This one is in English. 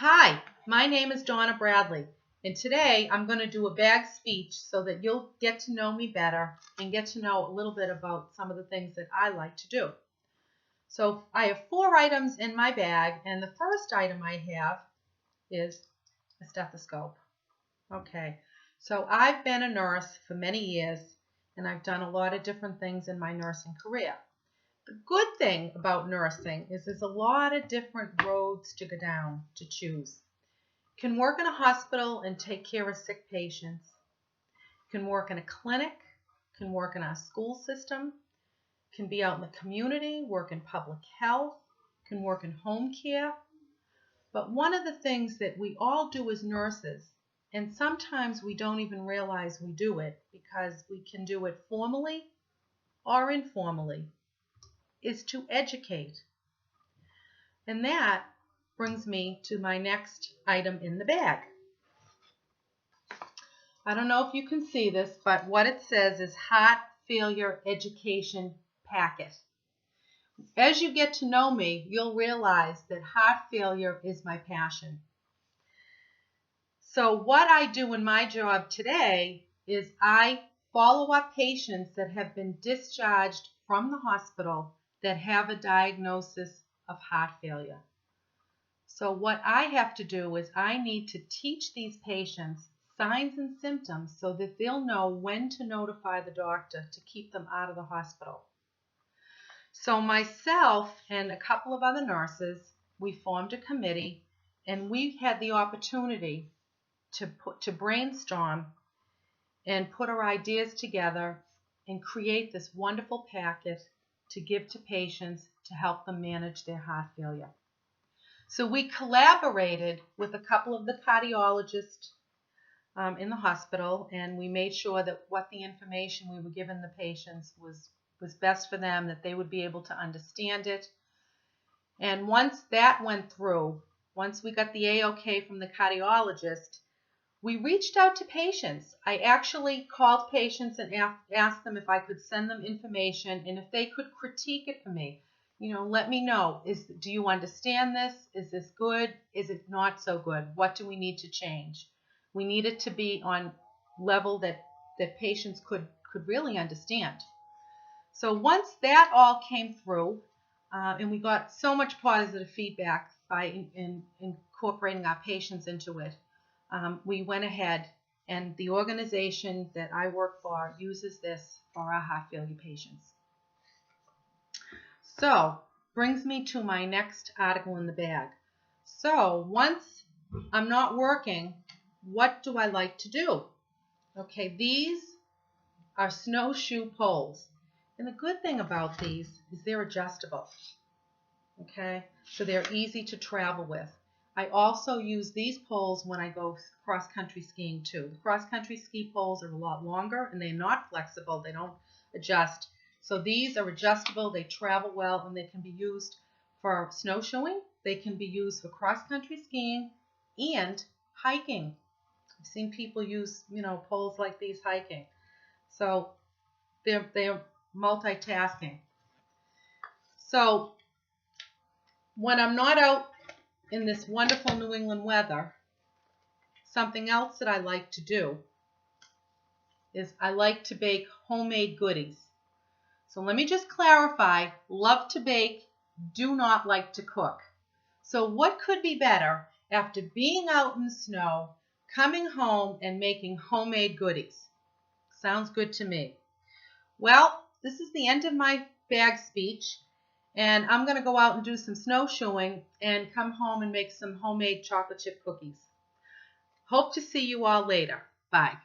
Hi, my name is Bradley, and today I'm going to do a bag speech so that you'll get to know me better and get to know a little bit about some of the things that I like to do. So I have 4 items in my bag, and the first item I have is a stethoscope. Okay, so I've been a nurse for many years, and I've done a lot of different things in my nursing career. The good thing about nursing is there's a lot of different roads to go down to choose. You can work in a hospital and take care of sick patients. You can work in a clinic, you can work in our school system, you can be out in the community, work in public health, you can work in home care. But one of the things that we all do as nurses, and sometimes we don't even realize we do it because we can do it formally or informally, is to educate. And that brings me to my next item in the bag. I don't know if you can see this, but what it says is Heart Failure Education Packet. As you get to know me, you'll realize that heart failure is my passion. So what I do in my job today is I follow up patients that have been discharged from the hospital that have a diagnosis of heart failure. So what I have to do is I need to teach these patients signs and symptoms so that they'll know when to notify the doctor to keep them out of the hospital. So myself and a couple of other nurses, we formed a committee, and we had the opportunity to brainstorm and put our ideas together and create this wonderful packet to give to patients to help them manage their heart failure. So we collaborated with a couple of the cardiologists in the hospital, and we made sure that what the information we were giving the patients was best for them, that they would be able to understand it. And once that went through, once we got the A-OK from the cardiologist, we reached out to patients. I actually called patients and asked them if I could send them information and if they could critique it for me. Let me know. Do you understand this? Is this good? Is it not so good? What do we need to change? We need it to be on level that patients could really understand. So once that all came through, and we got so much positive feedback by incorporating our patients into it, we went ahead, and the organization that I work for uses this for our heart failure patients. So, brings me to my next article in the bag. So, once I'm not working, what do I like to do? Okay, these are snowshoe poles. And the good thing about these is they're adjustable. Okay, so they're easy to travel with. I also use these poles when I go cross-country skiing too. The cross-country ski poles are a lot longer and they're not flexible. They don't adjust. So these are adjustable, they travel well, and they can be used for snowshoeing. They can be used for cross-country skiing and hiking. I've seen people use, poles like these hiking. So they're multitasking. So when I'm not out in this wonderful New England weather, something else that I like to do is I like to bake homemade goodies. So let me just clarify, love to bake, do not like to cook. So what could be better after being out in the snow, coming home and making homemade goodies? Sounds good to me. Well, this is the end of my bag speech, and I'm going to go out and do some snowshoeing and come home and make some homemade chocolate chip cookies. Hope to see you all later. Bye.